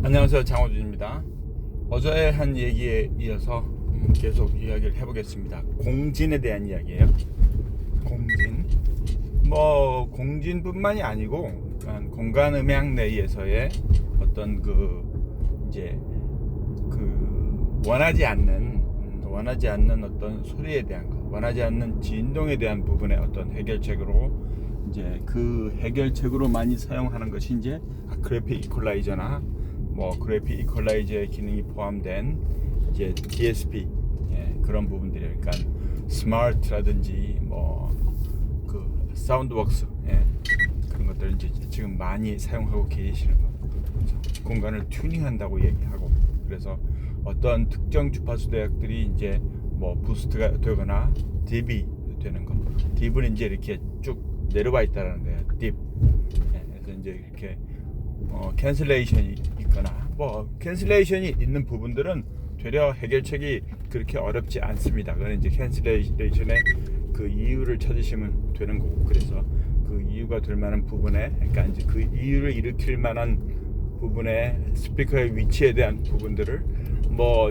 안녕하세요, 장호준입니다. 어제 한 얘기에 이어서 계속 이야기를 해보겠습니다. 공진에 대한 이야기예요. 공진. 공진뿐만이 아니고 공간 음향 내에서의 어떤 원하지 않는 어떤 소리에 대한 것, 원하지 않는 진동에 대한 부분의 어떤 해결책으로 이제 그 해결책으로 많이 사용하는 것이 이제 그래픽 이퀄라이저나 그래픽 이퀄라이저의 기능이 포함된 이제 DSP 그런 부분들이에요. 그러니까 스마트라든지 그 사운드웍스 그런 것들을 이제 지금 많이 사용하고 계시는 거. 공간을 튜닝한다고 얘기하고, 그래서 어떤 특정 주파수 대역들이 이제 부스트가 되거나 딥이 되는 거. 딥은 이제 이렇게 쭉 내려와 있다라는 거예요. 딥. 그래서 이제 이렇게 캔슬레이션이 있거나 캔슬레이션이 있는 부분들은 되려 해결책이 그렇게 어렵지 않습니다. 그건 이제 캔슬레이션의 그 이유를 찾으시면 되는 거고, 그래서 그 이유가 될 만한 부분에, 그러니까 이제 그 이유를 일으킬 만한 부분의 스피커의 위치에 대한 부분들을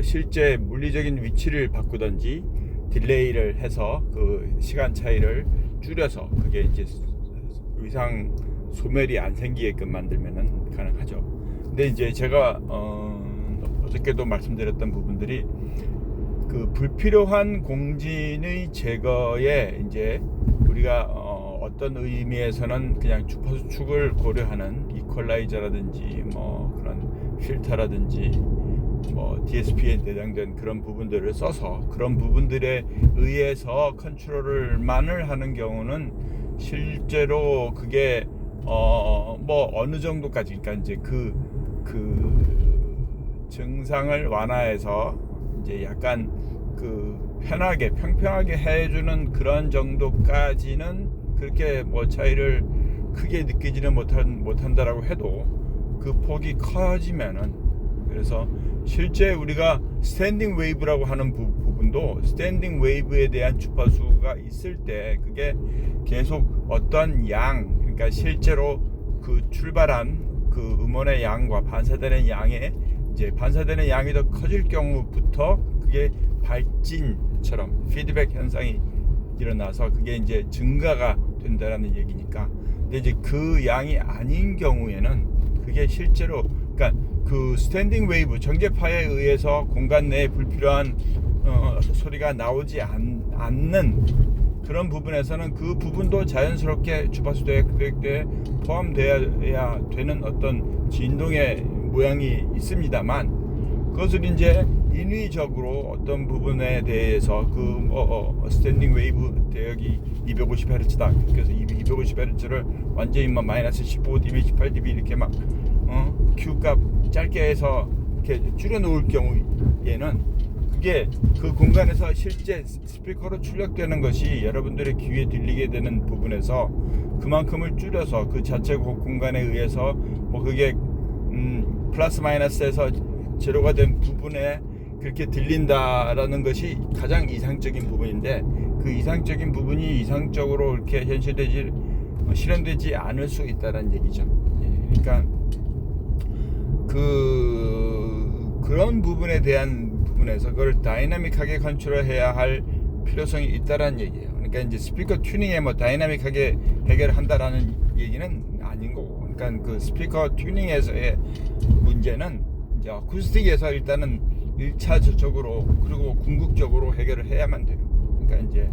실제 물리적인 위치를 바꾸든지 딜레이를 해서 그 시간 차이를 줄여서 그게 이제 의상 소멸이 안 생기게끔 만들면은 가능하죠. 근데 이제 제가 어저께도 말씀드렸던 부분들이 그 불필요한 공진의 제거에 이제 우리가 어떤 의미에서는 그냥 주파수 축을 고려하는 이퀄라이저라든지 그런 필터라든지 DSP에 해당된 그런 부분들을 써서 그런 부분들에 의해서 컨트롤을만을 하는 경우는 실제로 그게 어느 정도까지, 그러니까 이제 그 증상을 완화해서 이제 약간 그 편하게 평평하게 해주는 그런 정도까지는 그렇게 차이를 크게 느끼지는 못한다라고 해도 그 폭이 커지면은, 그래서 실제 우리가 스탠딩 웨이브라고 하는 부분도 스탠딩 웨이브에 대한 주파수가 있을 때 그게 계속 어떤 양, 그러니까 실제로 그 출발한 그 음원의 양과 반사되는 양에 이제 반사되는 양이 더 커질 경우부터 그게 발진처럼 피드백 현상이 일어나서 그게 이제 증가가 된다라는 얘기니까. 근데 이제 그 양이 아닌 경우에는 그게 실제로, 그러니까 그 스탠딩 웨이브 정제파에 의해서 공간 내에 불필요한 소리가 나오지 않는 그런 부분에서는 그 부분도 자연스럽게 주파수 대역대에 포함되어야 되는 어떤 진동의 모양이 있습니다만, 그것을 이제 인위적으로 어떤 부분에 대해서 스탠딩 웨이브 대역이 250Hz다. 그래서 250Hz를 완전히 마이너스 15dB, 18dB 이렇게 Q 값 짧게 해서 이렇게 줄여 놓을 경우에는 그게 그 공간에서 실제 스피커로 출력되는 것이 여러분들의 귀에 들리게 되는 부분에서 그만큼을 줄여서 그 자체 공간에 의해서 그게 플러스 마이너스에서 제로가 된 부분에 그렇게 들린다라는 것이 가장 이상적인 부분인데, 그 이상적인 부분이 이상적으로 이렇게 실현되지 않을 수 있다는 얘기죠. 그러니까 그런 부분에 대한 부분에서 그걸 다이나믹하게 컨트롤해야 할 필요성이 있다라는 얘기예요. 그러니까 이제 스피커 튜닝에 다이나믹하게 해결한다라는 얘기는 아닌 거고, 그러니까 그 스피커 튜닝에서의 문제는 이제 어쿠스틱에서 일단은 1차적으로 그리고 궁극적으로 해결을 해야만 돼요. 그러니까 이제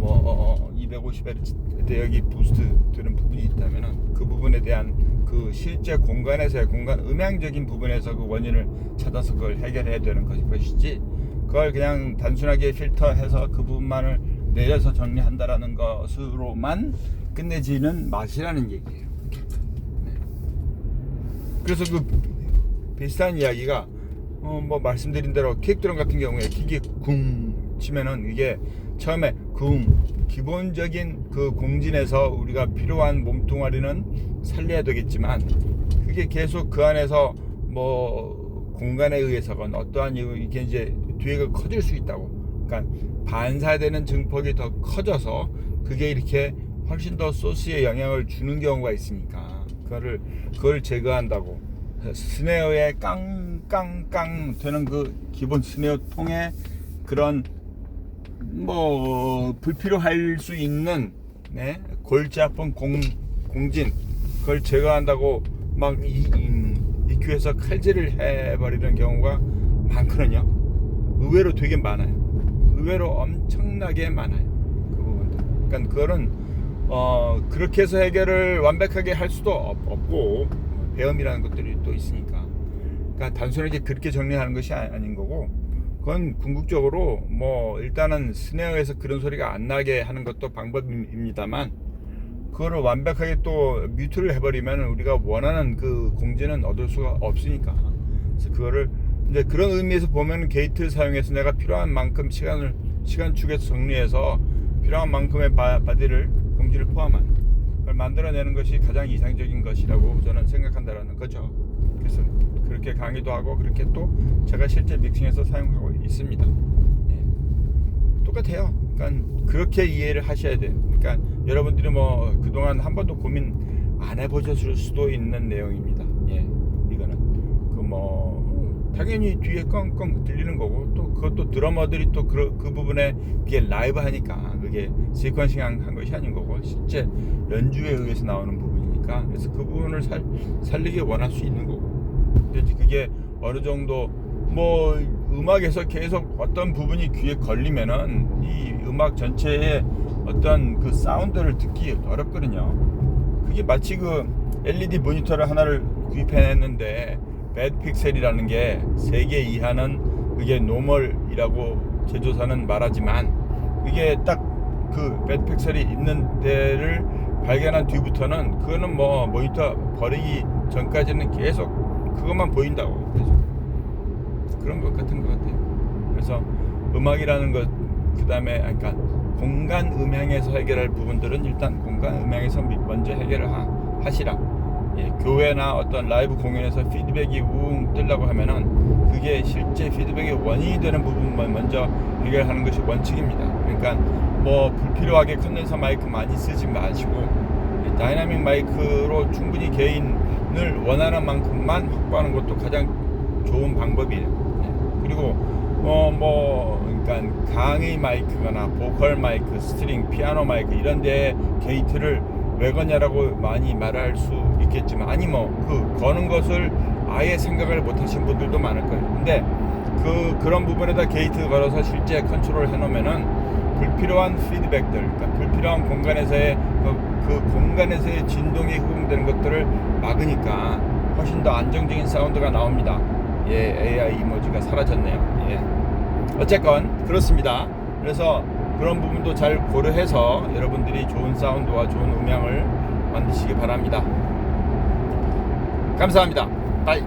250Hz 대역이 부스트 되는 부분이 있다면은 그 부분에 대한 그 실제 공간에서의 공간 음향적인 부분에서 그 원인을 찾아서 그걸 해결해야 되는 것이지, 그걸 그냥 단순하게 필터해서 그 부분만을 내려서 정리한다라는 것으로만 끝내지는 마시라는 얘기예요. 그래서 그 비슷한 이야기가 말씀드린 대로 킥드럼 같은 경우에 킥이 쿵 치면은 이게 처음에 기본적인 그 공진에서 우리가 필요한 몸뚱아리는 살려야 되겠지만, 그게 계속 그 안에서 공간에 의해서건 어떠한 이유 이게 이제 뒤에가 커질 수 있다고. 그러니까 반사되는 증폭이 더 커져서 그게 이렇게 훨씬 더 소스에 영향을 주는 경우가 있으니까 그걸 제거한다고. 스네어에 깡깡깡 되는 그 기본 스네어 통에 그런 뭐 불필요할 수 있는 네? 골치 아픈 공진 그걸 제거한다고 막 EQ에서 칼질을 해버리는 경우가 많거든요. 의외로 되게 많아요. 의외로 엄청나게 많아요. 그 부분들. 그러니까 그거는 그렇게 해서 해결을 완벽하게 할 수도 없고 배움이라는 것들이 또 있으니까. 그러니까 단순하게 그렇게 정리하는 것이 아닌 거고, 그건 궁극적으로 뭐 일단은 스네어에서 그런 소리가 안 나게 하는 것도 방법입니다만, 그거를 완벽하게 또 뮤트를 해버리면 우리가 원하는 그 공진은 얻을 수가 없으니까. 그래서 그거를 이제 그런 의미에서 보면 게이트를 사용해서 내가 필요한 만큼 시간 축에서 정리해서 필요한 만큼의 바디를 공지를 포함한 걸 만들어내는 것이 가장 이상적인 것이라고 저는 생각한다라는 거죠. 그래서 그렇게 강의도 하고 그렇게 또 제가 실제 믹싱해서 사용하고 있습니다. 예. 똑같아요. 그러니까 그렇게 이해를 하셔야 돼요. 그러니까 여러분들이 뭐 그동안 한 번도 고민 안 해보셨을 수도 있는 내용입니다. 예, 이거는 그 뭐 당연히 뒤에 껑껑 들리는 거고, 또 그것도 드러머들이 또 그 부분에 그게 라이브 하니까 그게 시퀀싱 한 것이 아닌 거고 실제 연주에 의해서 나오는 부분이니까, 그래서 그 부분을 살리기 원할 수 있는 거고, 근데 그게 어느 정도 뭐 음악에서 계속 어떤 부분이 귀에 걸리면은 이 음악 전체의 어떤 그 사운드를 듣기 어렵거든요. 그게 마치 그 LED 모니터를 하나를 구입해냈는데 배드 픽셀이라는 게 3개 이하는 그게 노멀이라고 제조사는 말하지만, 그게 딱 그 배드 픽셀이 있는 데를 발견한 뒤부터는 그거는 뭐 모니터 버리기 전까지는 계속 그것만 보인다고. 그래서 그런 것 같은 것 같아요. 그래서 음악이라는 것, 그 다음에 그러니까 공간 음향에서 해결할 부분들은 일단 공간 음향에서 먼저 해결을 하시라. 예, 교회나 어떤 라이브 공연에서 피드백이 웅 뜨려고 하면은 그게 실제 피드백의 원인이 되는 부분만 먼저 해결하는 것이 원칙입니다. 그러니까 뭐 불필요하게 컨덴서 마이크 많이 쓰지 마시고 다이나믹 마이크로 충분히 게인을 원하는 만큼만 확보하는 것도 가장 좋은 방법이에요. 예, 그리고 그러니까 강의 마이크거나 보컬 마이크, 스트링, 피아노 마이크 이런 데 게이트를 왜 거냐라고 많이 말할 수 있겠지만, 아니 뭐 그 거는 것을 아예 생각을 못 하신 분들도 많을 거예요. 근데 그런 부분에다 게이트 걸어서 실제 컨트롤 해놓으면은 불필요한 피드백들, 그러니까 불필요한 공간에서의 그 공간에서의 진동이 흡음되는 것들을 막으니까 훨씬 더 안정적인 사운드가 나옵니다. 예, AI 이모지가 사라졌네요. 예. 어쨌건 그렇습니다. 그래서 그런 부분도 잘 고려해서 여러분들이 좋은 사운드와 좋은 음향을 만드시기 바랍니다. 감사합니다. 바이.